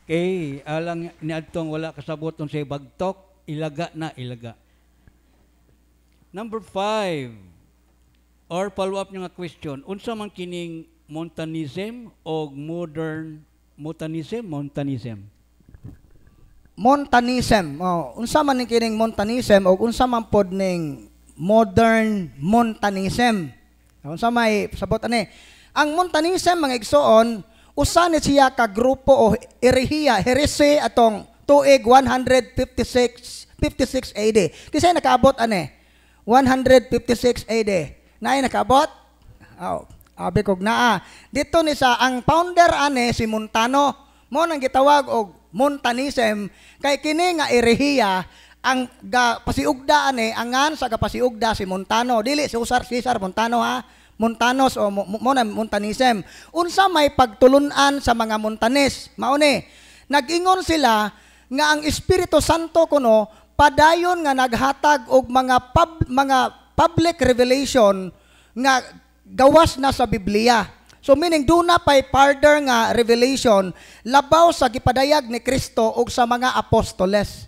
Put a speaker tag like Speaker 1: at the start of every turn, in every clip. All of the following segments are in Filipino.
Speaker 1: Okay, alang ni Adtong wala kasabot sa bagtok, ilaga na ilaga. Number 5, or follow-up nga question, unsa man kining Montanism o modern Montanism?
Speaker 2: Montanism. Unsa man ning kining Montanism o unsa man pod ning modern Montanism. Unsa may sabot ani? Ang Montanism mga igsoon, usa ni siya ka grupo o heresy atong tuig 156 AD. Kisay nakaabot ani? 156 AD. Naay nakaabot? Abi kog naa. Dito ni sa ang founder ani si Montano. Mo nang gitawag og Montanism kay kini nga erehiya ang pasiugda ani angan sa kapasiugda si Montano. Dili si Cesar Montano ha. Montanos o Montanism. Unsa may pagtulunan sa mga Montanis? Mao ni, nag-ingon sila nga ang Espiritu Santo kuno padayon nga naghatag og mga public revelation nga gawas na sa Biblia. So meaning do na pay further nga revelation labaw sa gipadayag ni Kristo og sa mga apostoles.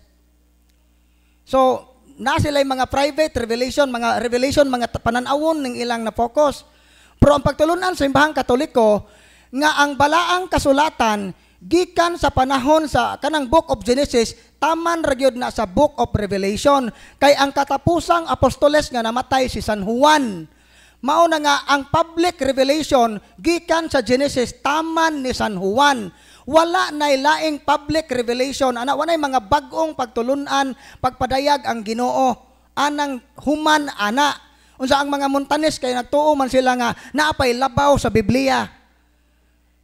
Speaker 2: So na sila mga private revelation, mga pananawon ning ilang na focus. Pero ang pagtulunan sa simbahang Katoliko nga ang balaang kasulatan gikan sa panahon sa kanang Book of Genesis taman ra gyud na sa Book of Revelation kay ang katapusang apostoles nga namatay si San Juan. Mao na nga ang public revelation gikan sa Genesis taman ni San Juan. Wala nay laing public revelation ana wanay mga bag-ong pagtulunan pagpadayag ang Ginoo anang human ana unsa ang mga Montanis kay nagtuo man sila nga naapay labaw sa Biblia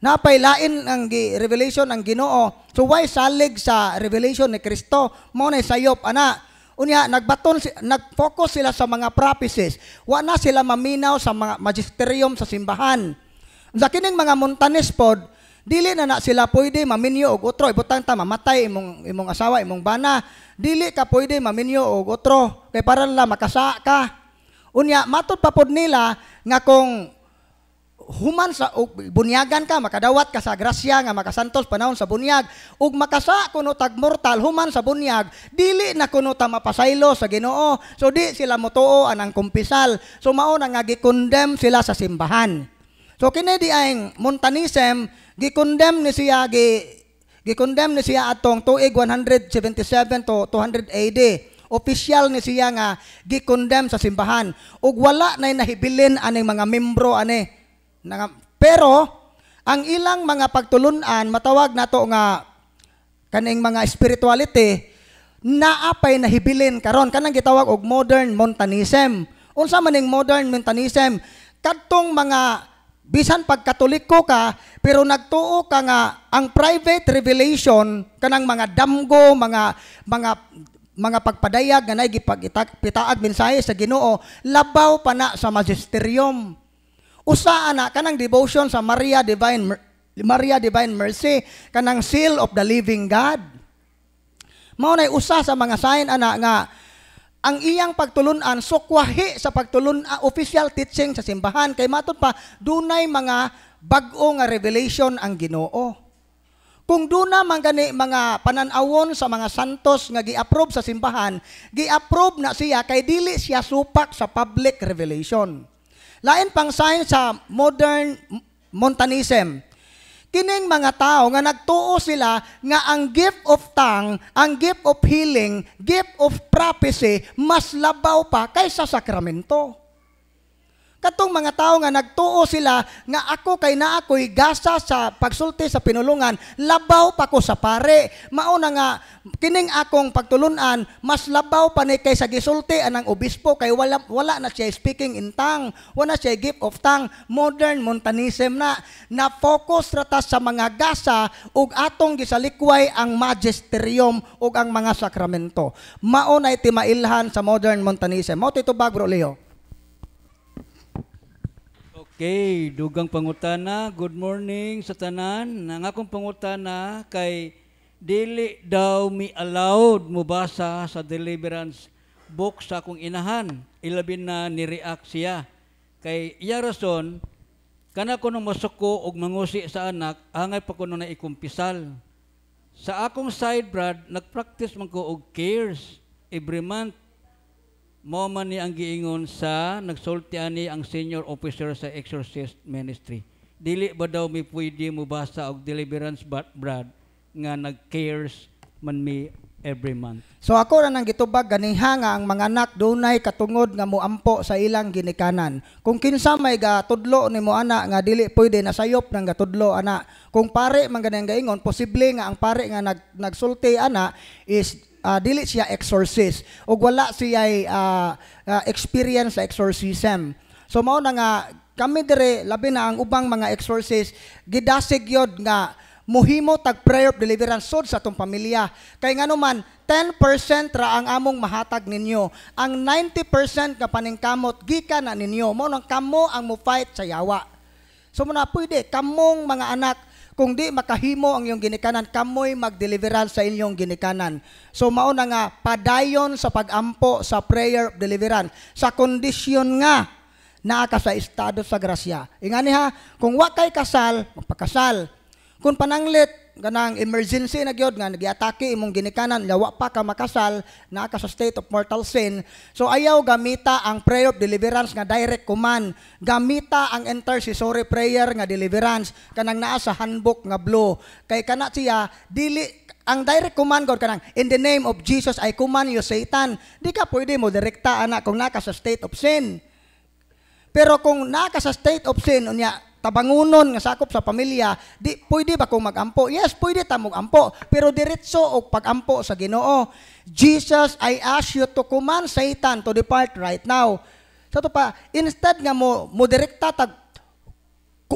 Speaker 2: naapay lain ang revelation ang Ginoo so why salig sa revelation ni Kristo mo nay sayop ana unya nag-focus sila sa mga prophecies wa na sila maminaw sa mga magisterium sa simbahan unsa kining mga Montanis pod dili na sila pwede maminyo og otro ibutang ta mamatay imong asawa imong bana dili ka pwede maminyo og otro kay para la makasa ka unya matud pa pod nila nga kung human sa bunyagan ka makadawat ka sa grasya nga makasantos panahon sa bunyag ug makasa kuno tag mortal human sa bunyag dili na kuno ta mapasaylo sa Ginoo so di sila motuo anang kumpisal so mao na nga gi-condemn sila sa simbahan so kini di ang Montanism gi-condemn ni siya atong tuig 177 to 200 AD. Official ni siya nga gi-condemn sa simbahan. Ug wala nay nahibilin aning mga membro ani. Pero ang ilang mga pagtulunan matawag nato nga kaning mga spirituality naapay nahibilin karon kanang gitawag og modern Montanism. Unsa man ning modern Montanism? Kadtong mga bisan pagkatoliko ka pero nagtuo ka nga ang private revelation kanang mga damgo mga pagpadayag nga nay gipitaag mensahe sa Ginoo labaw pa na sa magisterium usa ana kanang devotion sa Maria Divine Mercy kanang seal of the living God mao nay usa sa mga sign ana nga ang iyang pagtulunan sukwahi sa official teaching sa simbahan kay matud pa dunay mga bag-o nga revelation ang Ginoo. Kung duna man gani mga pananawon sa mga santos nga gi-approve sa simbahan, gi-approve na siya kay dili siya supak sa public revelation. Lain pang sign sa modern Montanism. Kining mga tao nga nagtuo sila nga ang gift of tongue, ang gift of healing, gift of prophecy, mas labaw pa kaysa sakramento. Katong mga tao nga nagtuo sila nga ako kay naa ko'y gasa sa pagsulti sa pinulungan, labaw pa ko sa pare. Mao na nga kining akong pagtulunan mas labaw pa ni kaysa gisulti anang obispo kay wala na siya speaking in tongue, wala siya gift of tongue. Modern Montanism na focus rata sa mga gasa ug atong gisalikway ang magisterium ug ang mga sakramento. Mao na iti mailhan sa modern Montanism. Mao tito bag bro Leo.
Speaker 1: Okay, dugang pangutana. Good morning sa tanan. Ang akong pangutana kay dili daw mi allowed mo basa sa deliverance book sa akong inahan. Ilabin na ni-react siya. Kay iya rason, kana ko nung masuko og mangusi sa anak, angay pa ko nung naikumpisal. Sa akong side, Brad, nag-practice man ko og cares every month. Mo man ni ang giingon sa nagsulti ani ang senior officer sa exorcist ministry. Dili ba daw mi pwede mo basa og deliverance, Brad, nga nag-cares man mi every month?
Speaker 2: So ako na nang gitubag ganiha nga ang mga anak dunay katungod nga moampo sa ilang ginikanan. Kung kinsa may gatudlo nimo ana nga dili pwede nasayop nang gatudlo ana. Kung pare man ganang gaingon, posible nga ang pare nga nagsulti ana is dili siya exorcist ug wala siya experience sa exorcism. So mao na nga kami dire labi na ang ubang mga exorcist gidasig yod nga muhimo tag prayer of deliverance sud sa atong pamilya. Kay nganuman 10% ra ang among mahatag ninyo. Ang 90% nga paningkamot gikan na ninyo. Mo nang kamo ang mo fight sa yawa. So muna pwede kamong mga anak kung di makahimo ang iyong ginikanan, kamoy mag-deliverance sa inyong ginikanan. So mao na nga padayon sa pagampo sa prayer of deliverance sa kondisyon nga naa ka sa estado sa grasya. Ingani ha, kung wa kay kasal, magpakasal. Kung pananglit ganang emergency na gyud nga nagiatake imong ginikanan, lawa pa ka makasal, naa ka sa state of mortal sin. So ayaw gamita ang prayer of deliverance nga direct command. Gamita ang intercessory prayer nga deliverance kanang naa sa handbook nga blue. Kay kana siya dili ang direct command God kanang in the name of Jesus I command you Satan. Di ka pwede mo direkta ana kung naa ka sa state of sin. Pero kung naa ka sa state of sin unya tabangunon nga sakop sa pamilya, di pwede ba kung magampo? Yes, pwede ta magampo, pero diretso og pagampo sa Ginoo. Jesus, I ask you to command Satan to depart right now. Sa to pa, instead nga mo direkta tag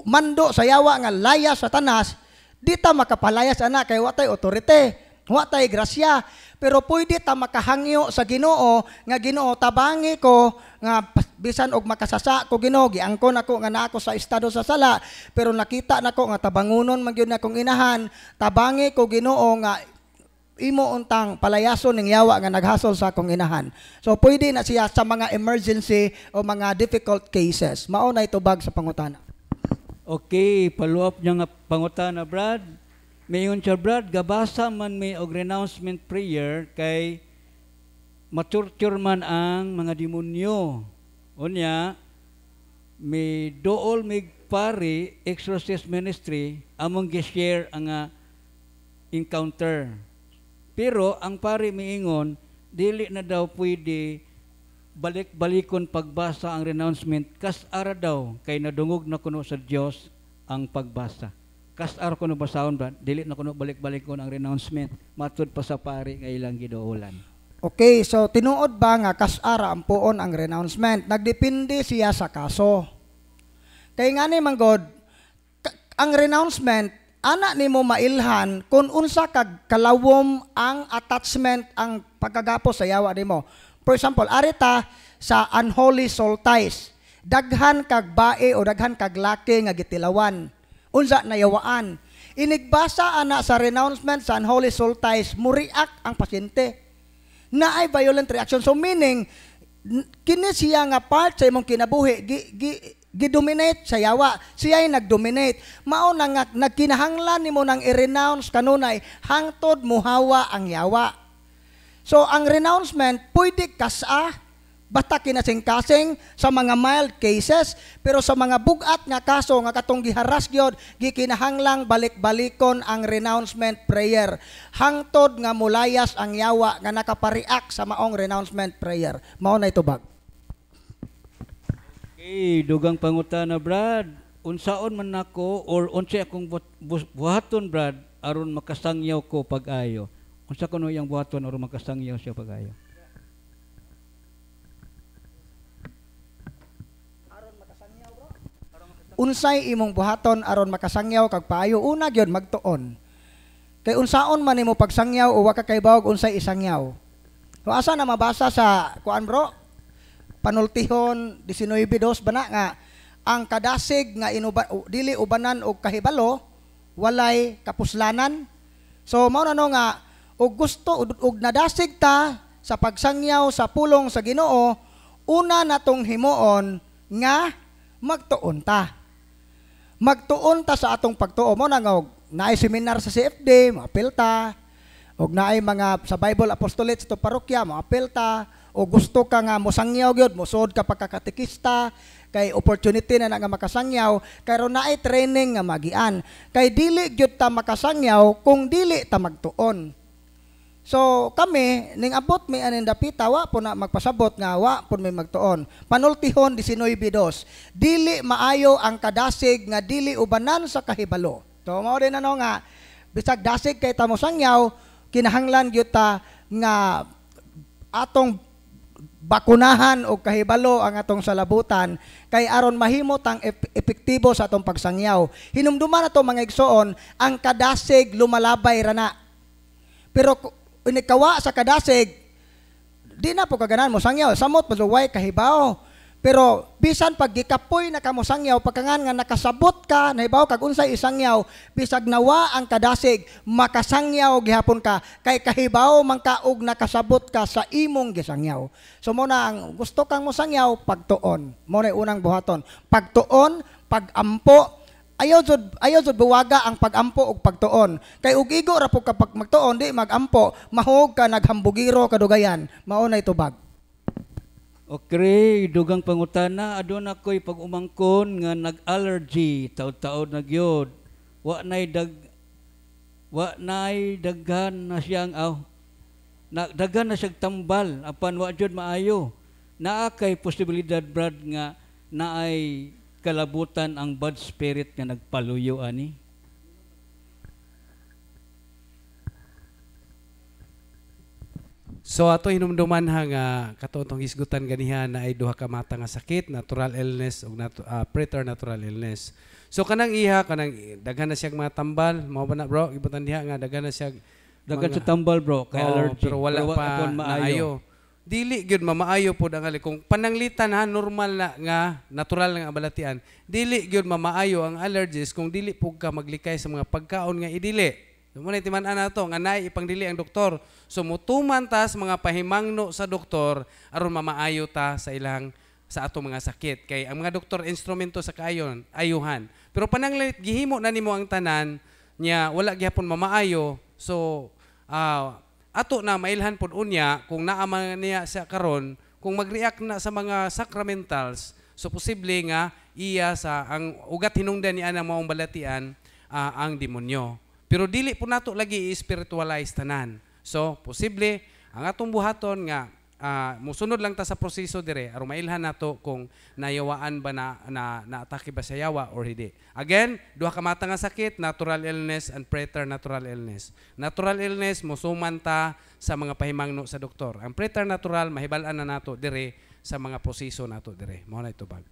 Speaker 2: mando sa yawa nga laya Satanas, di ta makapalayas ana kay wa tay otorite, wa tay grasya. Pero pwede ta makahangyo sa Ginoo nga Ginoo tabangi ko nga bisan og makasasa ko Ginoo giangkon ako nga naa ko sa estado sa sala pero nakita nako nga tabangunon man gyud na akong inahan tabangi ko Ginoo nga imo untang palayason ning yawa nga naghasol sa akong inahan. So pwede na siya sa mga emergency o mga difficult cases. Mao na itubag sa pangutana.
Speaker 1: Okay, follow up niya nga pangutana, Brad. Mayon siya, Brad, gabasa man may og renouncement prayer kay maturture man ang mga demonyo. Unya, may dool may pari exorcist ministry among gi-share ang encounter. Pero ang pari miingon, dili na daw pwede balik-balikon pagbasa ang renouncement kas ara daw kay nadungog na kuno sa Dios ang pagbasa. Kas-ar ko no basahon ba, dili na kuno balik-balik ko ang renouncement, matud pa sa pari nga ilang gidoolan.
Speaker 2: Okay, so tinuod ba nga kas-ara ang puon ang renouncement? Nagdepende siya sa kaso. Kay nga ni manggod, ang renouncement, ana nimo mailhan kung unsa kag kalawom ang attachment ang pagkagapo sa yawa nimo. For example, arita sa unholy soul ties, daghan kag bae o daghan kag laki nga gitilawan. Unsa nayawaan. Inigbasa ana sa renouncement sa unholy soul ties, muriak ang pasyente. Naay violent reaction. So meaning, kini siya nga part sa imong kinabuhi, gidominate sa yawa. Siya ay nagdominate. Mao na nga, nagkinahanglan nimo nang i-renounce kanunay, hangtod muhawa ang yawa. So ang renouncement, pwede kasa, basta kinasing-kasing sa mga mild cases, pero sa mga bugat nga kaso nga katong giharas gyud, gikinahanglang balik-balikon ang renouncement prayer. Hangtod nga mulayas ang yawa nga nakapariak sa maong renouncement prayer. Mao na itubag.
Speaker 1: Okay, dugang pangutana, Brad. Unsaon man nako or unsay akong buhaton, Brad, aron makasangyaw ko pag-ayo. Unsa kuno yang buhaton aron makasangyaw siya pag-ayo?
Speaker 2: Unsay imong buhaton aron makasangyaw kag paayo? Una gyud magtuon. Kay unsaon man nimo pagsangyaw o wa ka kay bawog unsay isangyaw. So asa na mabasa sa kuan bro? Panultihon 19:2 bana nga ang kadasig nga dili ubanan og kahibalo walay kapuslanan. So mao na no nga og gusto og nadasig ta sa pagsangyaw sa pulong sa Ginoo, una natong himuon nga magtuon ta. Magtuon ta sa atong pagtuo. Mo na nga naay seminar sa CFD, maapil ta. Og naay mga sa Bible Apostolates to parokya, maapil ta. O gusto ka nga mosangyaw gyud, mosud ka pagkakatekista, kay opportunity na nga makasangyaw, kay ron naay training nga magian. Kay dili gyud ta makasangyaw kung dili ta magtuon. So kami ning abot mi anin dapita wa po na magpasabot nga wa po may magtuon. Panultihon 19:2. Dili maayo ang kadasig nga dili ubanan sa kahibalo. So mao din ano nga bisag dasig kay ta mosangyaw, kinahanglan gyud ta nga atong bakunahan o kahibalo ang atong salabutan kay aron mahimo tang epektibo sa atong pagsangyaw. Hinumduman nato mga igsoon ang kadasig lumalabay rana. Pero inikawa sa kadasig, di na po kaganan mo sangyaw. Samot maluway kahibaw. Pero bisan pag gikapoy na ka mo sangyaw, pagkangan nga nakasabot ka, nahibaw kag unsay isangyaw, bisag nawa ang kadasig, makasangyaw gihapon ka, kay kahibaw man ka og nakasabot ka sa imong gisangyaw. So mo na ang gusto kang mo sangyaw, pagtuon. Mo na unang buhaton. Pagtuon, pagampo, ayaw jud buwaga ang pagampo ug pagtuon. Kay ug igo ra po kapag magtuon di magampo, mahog ka naghambugiro kadugayan. Mao na itubag.
Speaker 1: Okay, dugang pangutana, adun ako'y pag-umangkon nga nag-allergy, taod-taod na gyud. Wa nay daghan na siyang daghan na siyang tambal apan wa jud maayo. Naa kay posibilidad brad nga naay kalabutan ang bad spirit nga nagpaluyo ani.
Speaker 3: So ato hinumduman nga katotong isgutan ganiha na ay duha ka mata nga sakit, natural illness ug preternatural illness. So kanang iha kanang daghan na siyang mga tambal, mao ba na bro? Ibutan diha nga daghan na siyang
Speaker 1: daghan sa tambal bro, kay allergy.
Speaker 3: Pero wala pa maayo. Dili gyud mamaayo pod ang kung pananglitan ha normal na nga natural nga balatian. Dili gyud mamaayo ang allergies kung dili pug ka maglikay sa mga pagkaon nga idili. Muna timan-an na ito, nga naay ipangdili ang doktor. So mutuman ta sa mga pahimangno sa doktor aron mamaayo ta sa atong mga sakit. Kay ang mga doktor instrumento sa kaayon, ayuhan. Pero pananglit gihimo na nimo ang tanan nya wala gyapon mamaayo. So ato na mailhan pod unya kung naa man niya sa karon, kung mag-react na sa mga sacramentals, so posible nga iya sa ang ugat hinungdan niya ang maong balatian ang demonyo. Pero dili po nato lagi i-spiritualize tanan. So, posible, ang atong buhaton nga, musunod lang ta sa proseso dire, aron mailhan nato kung nayawaan ba na-atake ba sa yawa or hindi. Again, duha ka mata nga sakit, natural illness and preternatural illness. Natural illness, musuman ta sa mga pahimangno sa doktor. Ang preternatural, mahibal-an na nato dire sa mga proseso nato dire. Mao na ito bag.